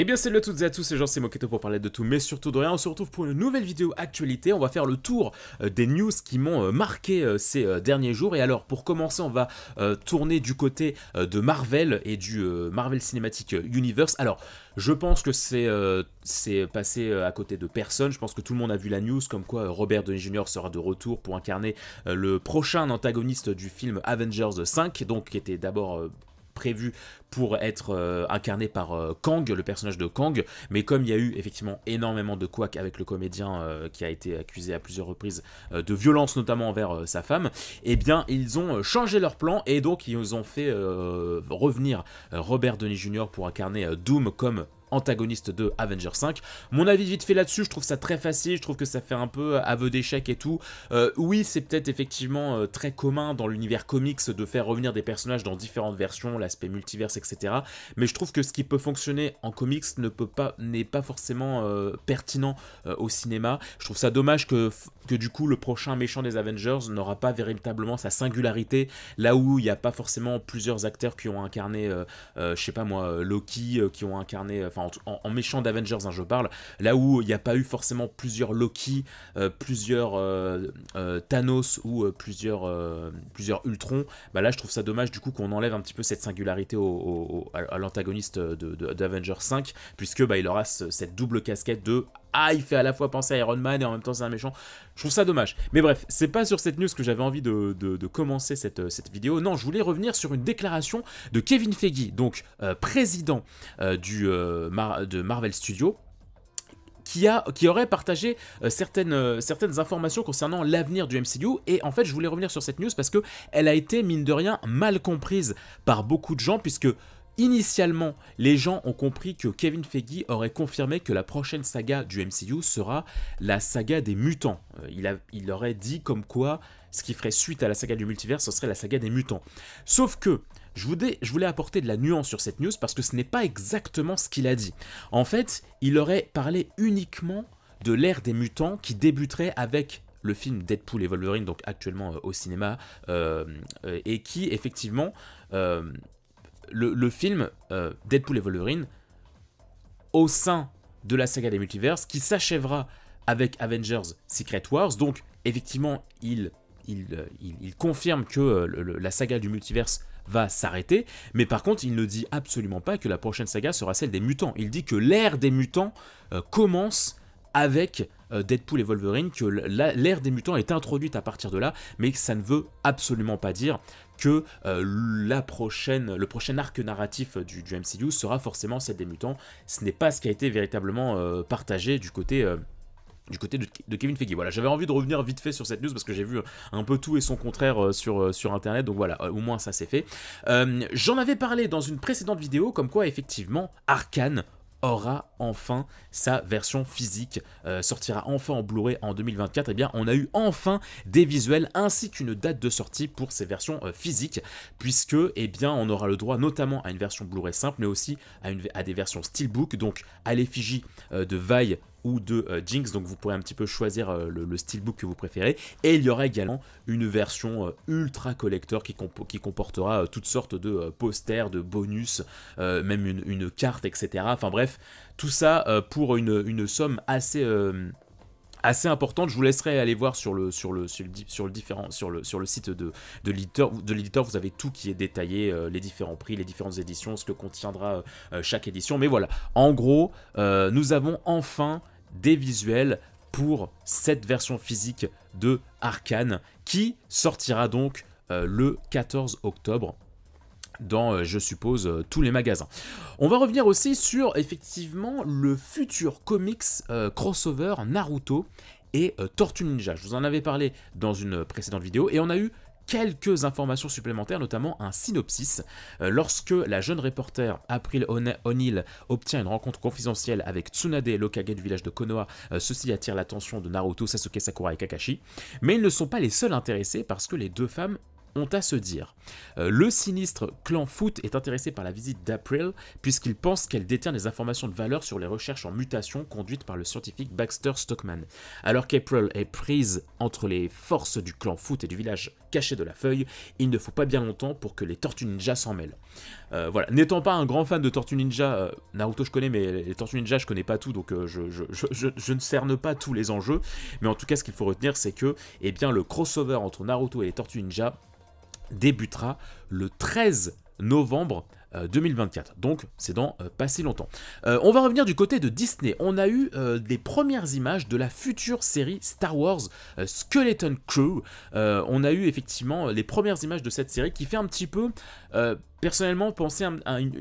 Eh bien salut à toutes et à tous, c'est Jean, c'est Moketo pour parler de tout, mais surtout de rien. On se retrouve pour une nouvelle vidéo actualité. On va faire le tour des news qui m'ont marqué ces derniers jours. Et alors pour commencer, on va tourner du côté de Marvel et du Marvel Cinematic Universe. Alors je pense que c'est passé à côté de personne. Je pense que tout le monde a vu la news comme quoi Robert Downey Jr. sera de retour pour incarner le prochain antagoniste du film Avengers 5, donc qui était d'abord prévu pour être incarné par Kang, le personnage de Kang, mais comme il y a eu effectivement énormément de couacs avec le comédien qui a été accusé à plusieurs reprises de violence notamment envers sa femme, eh bien ils ont changé leur plan et donc ils ont fait revenir Robert Downey Jr. pour incarner Doom comme antagoniste de Avengers 5. Mon avis vite fait là-dessus, je trouve ça très facile, je trouve que ça fait un peu aveu d'échec et tout. Oui, c'est peut-être effectivement très commun dans l'univers comics de faire revenir des personnages dans différentes versions, l'aspect multiverse, etc. Mais je trouve que ce qui peut fonctionner en comics n'est pas forcément pertinent au cinéma. Je trouve ça dommage que du coup le prochain méchant des Avengers n'aura pas véritablement sa singularité, là où il n'y a pas forcément plusieurs acteurs qui ont incarné, je sais pas moi, Loki, qui ont incarné, en méchant d'Avengers, hein, je parle, là où il n'y a pas eu forcément plusieurs Loki, plusieurs Thanos ou plusieurs Ultron, bah là je trouve ça dommage du coup qu'on enlève un petit peu cette singularité à l'antagoniste d'Avengers 5, puisque bah, il aura cette double casquette de il fait à la fois penser à Iron Man et en même temps c'est un méchant. Je trouve ça dommage. Mais bref, c'est pas sur cette news que j'avais envie de commencer cette vidéo. Non, je voulais revenir sur une déclaration de Kevin Feige, donc président de Marvel Studios, qui aurait partagé certaines informations concernant l'avenir du MCU. Et en fait, je voulais revenir sur cette news parce qu'elle a été, mine de rien, mal comprise par beaucoup de gens, puisque initialement, les gens ont compris que Kevin Feige aurait confirmé que la prochaine saga du MCU sera la saga des mutants. Il aurait dit comme quoi ce qui ferait suite à la saga du multivers, ce serait la saga des mutants. Sauf que je voulais apporter de la nuance sur cette news parce que ce n'est pas exactement ce qu'il a dit. En fait, il aurait parlé uniquement de l'ère des mutants qui débuterait avec le film Deadpool et Wolverine, donc actuellement au cinéma, et qui effectivement... Le film Deadpool et Wolverine au sein de la saga des multiverses qui s'achèvera avec Avengers Secret Wars. Donc effectivement il confirme que la saga du multiverse va s'arrêter, mais par contre il ne dit absolument pas que la prochaine saga sera celle des mutants. Il dit que l'ère des mutants commence avec Deadpool et Wolverine, que l'ère des mutants est introduite à partir de là, mais que ça ne veut absolument pas dire que le prochain arc narratif du MCU sera forcément celle des mutants. Ce n'est pas ce qui a été véritablement partagé du côté de Kevin Feige. Voilà, j'avais envie de revenir vite fait sur cette news parce que j'ai vu un peu tout et son contraire sur internet, donc voilà, au moins ça c'est fait. J'en avais parlé dans une précédente vidéo, comme quoi effectivement Arcane aura enfin sa version physique, sortira enfin en Blu-ray en 2024, et bien on a eu enfin des visuels ainsi qu'une date de sortie pour ces versions physiques, puisque eh bien on aura le droit notamment à une version Blu-ray simple, mais aussi à des versions Steelbook, donc à l'effigie de Vi ou de Jinx, donc vous pourrez un petit peu choisir le steelbook que vous préférez, et il y aura également une version ultra collector qui comportera toutes sortes de posters, de bonus, même une carte, etc. Enfin bref, tout ça pour une somme assez importante. Je vous laisserai aller voir sur le site de l'éditeur. Vous avez tout qui est détaillé, les différents prix, les différentes éditions, ce que contiendra chaque édition. Mais voilà, en gros, nous avons enfin des visuels pour cette version physique de Arcane qui sortira donc le 14 octobre dans, je suppose, tous les magasins. On va revenir aussi sur, effectivement, le futur comics crossover Naruto et Tortue Ninja. Je vous en avais parlé dans une précédente vidéo, et on a eu quelques informations supplémentaires, notamment un synopsis. Lorsque la jeune reporter April O'Neil obtient une rencontre confidentielle avec Tsunade, l'Hokage du village de Konoha, ceci attire l'attention de Naruto, Sasuke, Sakura et Kakashi. Mais ils ne sont pas les seuls intéressés parce que les deux femmes ont à se dire. Le sinistre clan Foot est intéressé par la visite d'April puisqu'il pense qu'elle détient des informations de valeur sur les recherches en mutation conduites par le scientifique Baxter Stockman. Alors qu'April est prise entre les forces du clan Foot et du village cacher de la feuille. Il ne faut pas bien longtemps pour que les Tortues Ninja s'en mêlent. Voilà, n'étant pas un grand fan de Tortues Ninja, Naruto je connais, mais les Tortues Ninja je connais pas tout, donc je ne cerne pas tous les enjeux. Mais en tout cas, ce qu'il faut retenir, c'est que eh bien, le crossover entre Naruto et les Tortues Ninja débutera le 13 novembre 2024, donc c'est dans pas si longtemps. On va revenir du côté de Disney. On a eu des premières images de la future série Star Wars Skeleton Crew. On a eu effectivement les premières images de cette série qui fait un petit peu, personnellement, penser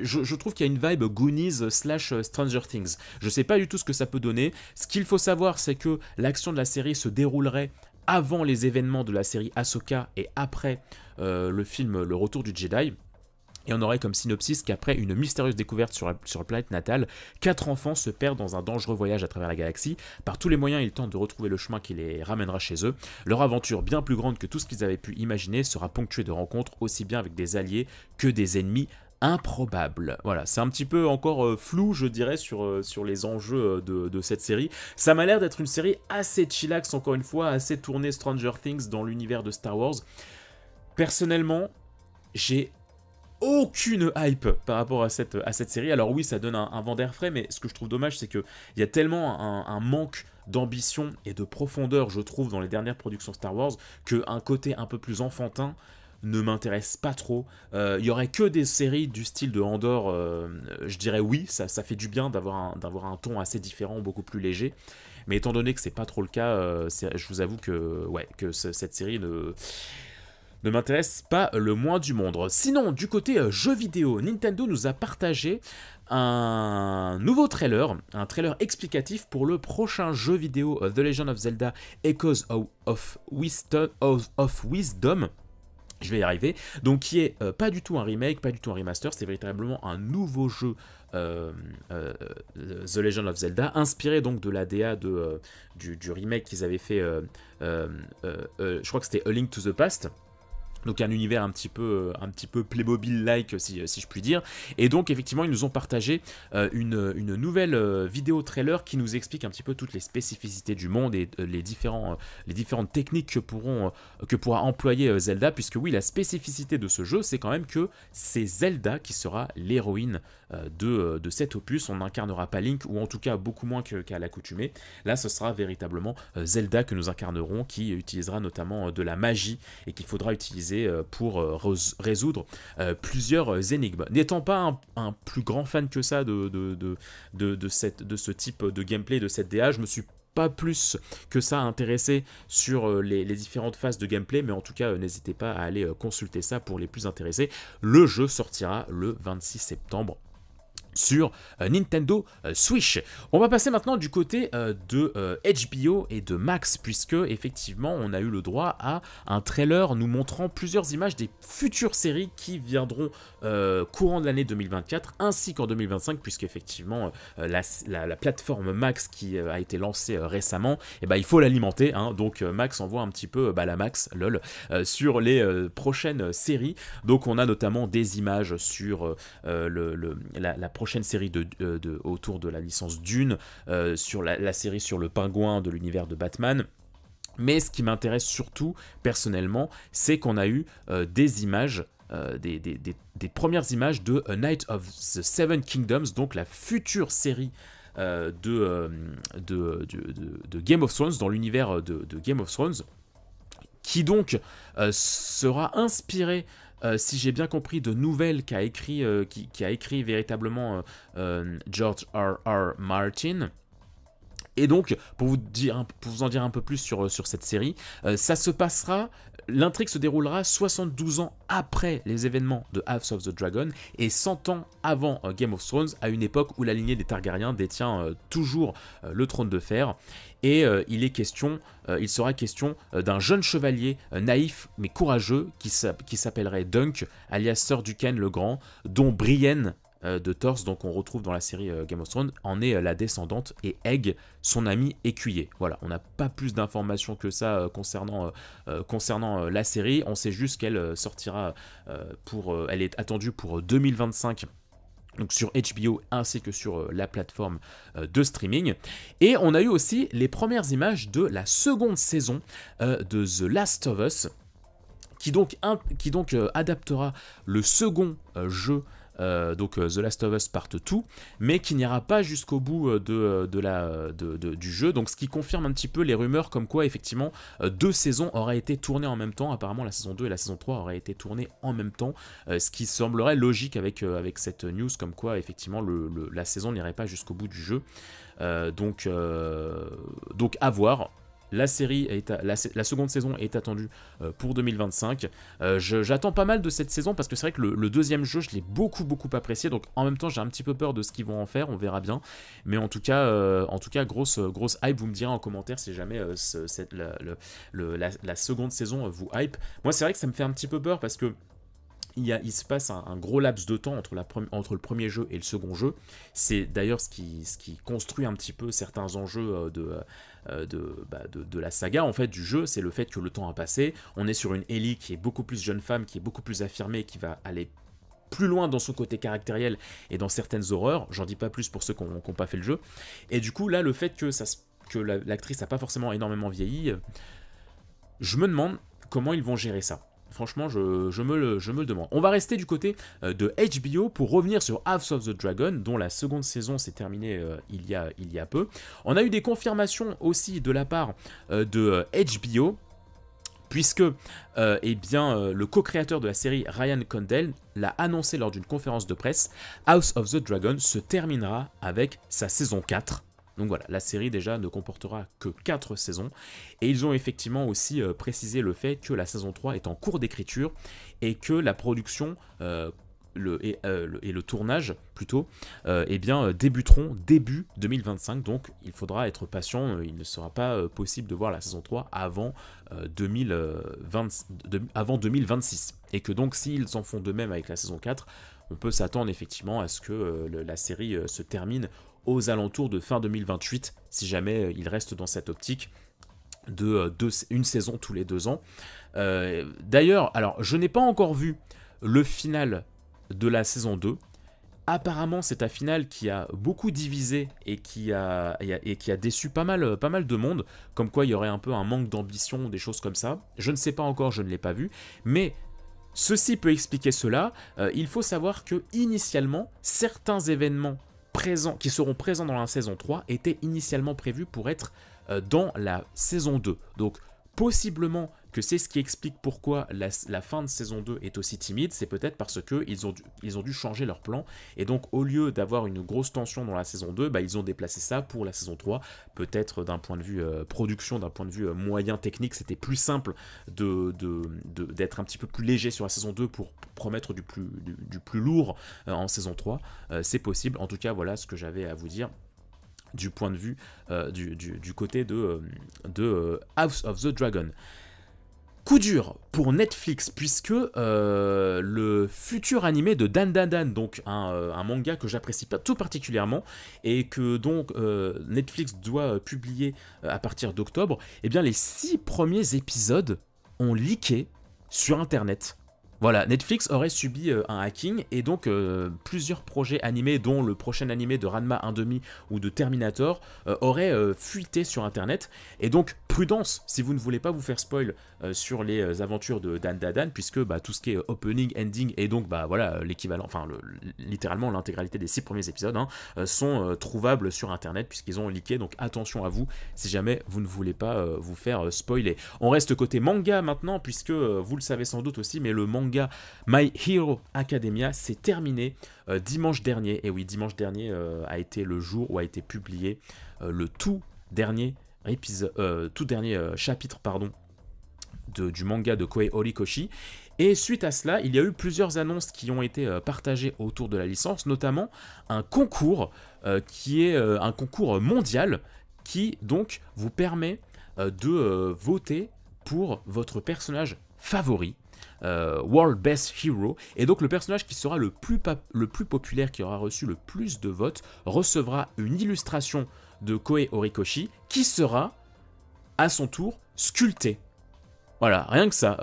je trouve qu'il y a une vibe Goonies / Stranger Things. Je sais pas du tout ce que ça peut donner. Ce qu'il faut savoir, c'est que l'action de la série se déroulerait avant les événements de la série Ahsoka et après le film Le Retour du Jedi. Et on aurait comme synopsis qu'après une mystérieuse découverte sur la planète natale, 4 enfants se perdent dans un dangereux voyage à travers la galaxie. Par tous les moyens, ils tentent de retrouver le chemin qui les ramènera chez eux. Leur aventure, bien plus grande que tout ce qu'ils avaient pu imaginer, sera ponctuée de rencontres aussi bien avec des alliés que des ennemis improbables. Voilà, c'est un petit peu encore flou, je dirais, sur les enjeux de cette série. Ça m'a l'air d'être une série assez chillax, encore une fois, assez tournée Stranger Things dans l'univers de Star Wars. Personnellement, j'ai aucune hype par rapport à cette série. Alors oui, ça donne un vent d'air frais, mais ce que je trouve dommage, c'est qu'il y a tellement un manque d'ambition et de profondeur, je trouve, dans les dernières productions Star Wars, qu'un côté un peu plus enfantin ne m'intéresse pas trop. Il y aurait que des séries du style de Andor, je dirais oui, ça fait du bien d'avoir un ton assez différent, beaucoup plus léger. Mais étant donné que c'est pas trop le cas, je vous avoue que, ouais, que cette série ne m'intéresse pas le moins du monde. Sinon, du côté jeux vidéo, Nintendo nous a partagé un nouveau trailer, un trailer explicatif pour le prochain jeu vidéo The Legend of Zelda Echoes of Wisdom. Je vais y arriver. Donc qui est pas du tout un remake, pas du tout un remaster, c'est véritablement un nouveau jeu The Legend of Zelda, inspiré donc de la DA du remake qu'ils avaient fait, je crois que c'était A Link to the Past. Donc un univers un petit peu Playmobil-like si je puis dire. Et donc effectivement ils nous ont partagé une nouvelle vidéo trailer qui nous explique un petit peu toutes les spécificités du monde et les différentes techniques que pourra employer Zelda. Puisque oui, la spécificité de ce jeu, c'est quand même que c'est Zelda qui sera l'héroïne de cet opus. On n'incarnera pas Link, ou en tout cas beaucoup moins qu'à l'accoutumée. Là ce sera véritablement Zelda que nous incarnerons, qui utilisera notamment de la magie et qu'il faudra utiliser pour résoudre plusieurs énigmes. N'étant pas un plus grand fan que ça de ce type de gameplay, de cette DA, je me suis pas plus que ça intéressé sur les différentes phases de gameplay, mais en tout cas n'hésitez pas à aller consulter ça pour les plus intéressés. Le jeu sortira le 26 septembre sur Nintendo Switch. On va passer maintenant du côté de HBO et de Max, puisque effectivement on a eu le droit à un trailer nous montrant plusieurs images des futures séries qui viendront courant de l'année 2024 ainsi qu'en 2025, puisque effectivement la plateforme Max qui a été lancée récemment, et il faut l'alimenter, hein. Donc Max envoie un petit peu la Max lol sur les prochaines séries. Donc on a notamment des images sur la prochaine série autour de la licence Dune, sur la série sur le pingouin de l'univers de Batman. Mais ce qui m'intéresse surtout, personnellement, c'est qu'on a eu des images, des premières images de A Night of the Seven Kingdoms, donc la future série de Game of Thrones, dans l'univers de Game of Thrones, qui donc sera inspirée, si j'ai bien compris, de nouvelles qu'a écrit véritablement George R.R. Martin. Et donc, pour vous en dire un peu plus sur cette série, ça se passera, l'intrigue se déroulera 72 ans après les événements de House of the Dragon et 100 ans avant Game of Thrones, à une époque où la lignée des Targaryens détient toujours le trône de fer. Et il sera question d'un jeune chevalier naïf mais courageux qui s'appellerait Dunk, alias Sir Duquesne le Grand, dont Brienne de Torse, donc on retrouve dans la série Game of Thrones, en est la descendante, et Egg, son ami écuyer. Voilà, on n'a pas plus d'informations que ça concernant la série. On sait juste qu'elle sortira elle est attendue pour 2025. Donc sur HBO ainsi que sur la plateforme de streaming. Et on a eu aussi les premières images de la seconde saison de The Last of Us, qui donc adaptera le second jeu, donc The Last of Us Part 2, mais qui n'ira pas jusqu'au bout du jeu, donc ce qui confirme un petit peu les rumeurs comme quoi effectivement 2 saisons auraient été tournées en même temps. Apparemment la saison 2 et la saison 3 auraient été tournées en même temps, ce qui semblerait logique avec cette news comme quoi effectivement la saison n'irait pas jusqu'au bout du jeu. Donc à voir. La seconde saison est attendue pour 2025. J'attends pas mal de cette saison parce que c'est vrai que le deuxième jeu, je l'ai beaucoup apprécié. Donc en même temps, j'ai un petit peu peur de ce qu'ils vont en faire. On verra bien. Mais en tout cas, grosse hype. Vous me direz en commentaire si jamais la seconde saison vous hype. Moi, c'est vrai que ça me fait un petit peu peur parce que il se passe un gros laps de temps entre le premier jeu et le second jeu. C'est d'ailleurs ce qui construit un petit peu certains enjeux de la saga en fait du jeu. C'est le fait que le temps a passé. On est sur une Ellie qui est beaucoup plus jeune femme, qui est beaucoup plus affirmée, qui va aller plus loin dans son côté caractériel et dans certaines horreurs. J'en dis pas plus pour ceux qui n'ont pas fait le jeu. Et du coup là, le fait que l'actrice n'a pas forcément énormément vieilli, je me demande comment ils vont gérer ça. Franchement, je me le demande. On va rester du côté de HBO pour revenir sur House of the Dragon, dont la seconde saison s'est terminée il y a peu. On a eu des confirmations aussi de la part de HBO, puisque le co-créateur de la série, Ryan Condal, l'a annoncé lors d'une conférence de presse. House of the Dragon se terminera avec sa saison 4. Donc voilà, la série déjà ne comportera que 4 saisons. Et ils ont effectivement aussi précisé le fait que la saison 3 est en cours d'écriture et que la production et le tournage plutôt débuteront début 2025. Donc il faudra être patient. Il ne sera pas possible de voir la saison 3 avant 2026. Et que donc s'ils en font de même avec la saison 4, on peut s'attendre effectivement à ce que la série se termine aux alentours de fin 2028, si jamais il reste dans cette optique une saison tous les 2 ans. D'ailleurs, alors je n'ai pas encore vu le final de la saison 2. Apparemment, c'est un final qui a beaucoup divisé et qui a déçu pas mal de monde, comme quoi il y aurait un peu un manque d'ambition, des choses comme ça. Je ne sais pas encore, je ne l'ai pas vu, mais ceci peut expliquer cela. Il faut savoir que initialement, certains événements qui seront présents dans la saison 3 étaient initialement prévus pour être dans la saison 2. Donc possiblement que c'est ce qui explique pourquoi la fin de saison 2 est aussi timide, c'est peut-être parce qu'ils ont dû changer leur plan, et donc au lieu d'avoir une grosse tension dans la saison 2, ils ont déplacé ça pour la saison 3, peut-être d'un point de vue production, d'un point de vue moyen technique, c'était plus simple d'être un petit peu plus léger sur la saison 2 pour promettre du plus lourd en saison 3, c'est possible. En tout cas voilà ce que j'avais à vous dire du point de vue du côté de House of the Dragon. Coup dur pour Netflix, puisque le futur animé de Dan Dan Dan, donc un manga que j'apprécie pas tout particulièrement, et que donc Netflix doit publier à partir d'octobre, eh bien les 6 premiers épisodes ont leaké sur Internet. Voilà, Netflix aurait subi un hacking et donc plusieurs projets animés, dont le prochain animé de Ranma 1/2 ou de Terminator, auraient fuité sur Internet. Et donc, prudence, si vous ne voulez pas vous faire spoil sur les aventures de Dan Dan Dan, puisque tout ce qui est opening, ending et donc voilà l'équivalent, enfin littéralement l'intégralité des 6 premiers épisodes sont trouvables sur Internet puisqu'ils ont leaké. Donc attention à vous si jamais vous ne voulez pas vous faire spoiler. On reste côté manga maintenant, puisque vous le savez sans doute aussi, mais le manga My Hero Academia s'est terminé dimanche dernier. Et oui, dimanche dernier a été le jour où a été publié le tout dernier chapitre du manga de Koei Horikoshi. Et suite à cela, il y a eu plusieurs annonces qui ont été partagées autour de la licence, notamment un concours qui est un concours mondial qui donc vous permet de voter pour votre personnage favori. World Best Hero, et donc le personnage qui sera le plus populaire, qui aura reçu le plus de votes, recevra une illustration de Koei Horikoshi qui sera à son tour sculptée. Voilà, rien que ça,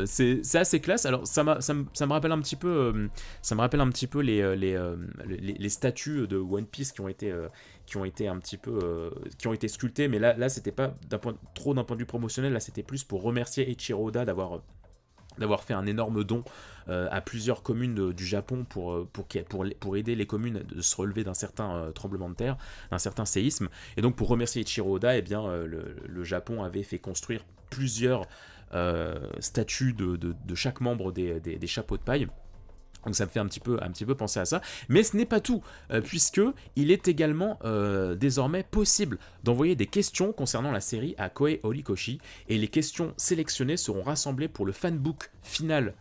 c'est assez classe. Alors ça me rappelle un petit peu, les statues de One Piece qui ont été sculptées, mais là c'était pas d'un point de vue promotionnel, là c'était plus pour remercier Eiichiro Oda d'avoir d'avoir fait un énorme don à plusieurs communes du Japon pour aider les communes de se relever d'un certain tremblement de terre, d'un certain séisme. Et donc pour remercier Ichiro Oda, eh bien, le Japon avait fait construire plusieurs statues de chaque membre des chapeaux de paille. Donc ça me fait un petit peu penser à ça. Mais ce n'est pas tout, puisque il est également désormais possible d'envoyer des questions concernant la série à Koei Horikoshi, et les questions sélectionnées seront rassemblées pour le fanbook final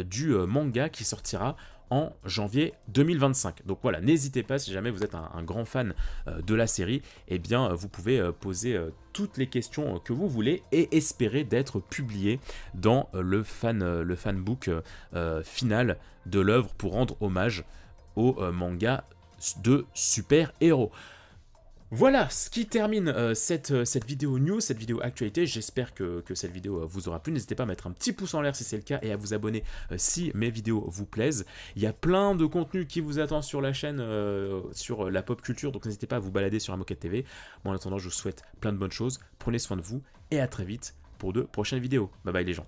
du manga qui sortira en janvier 2025. Donc voilà, n'hésitez pas, si jamais vous êtes un grand fan de la série, eh bien vous pouvez poser toutes les questions que vous voulez et espérer d'être publié dans le fanbook final de l'œuvre pour rendre hommage au manga de super-héros. Voilà ce qui termine cette vidéo news, cette vidéo actualité. J'espère que cette vidéo vous aura plu. N'hésitez pas à mettre un petit pouce en l'air si c'est le cas et à vous abonner si mes vidéos vous plaisent. Il y a plein de contenu qui vous attend sur la chaîne, sur la pop culture, donc n'hésitez pas à vous balader sur Amoket TV. Moi en attendant, je vous souhaite plein de bonnes choses. Prenez soin de vous et à très vite pour de prochaines vidéos. Bye bye les gens.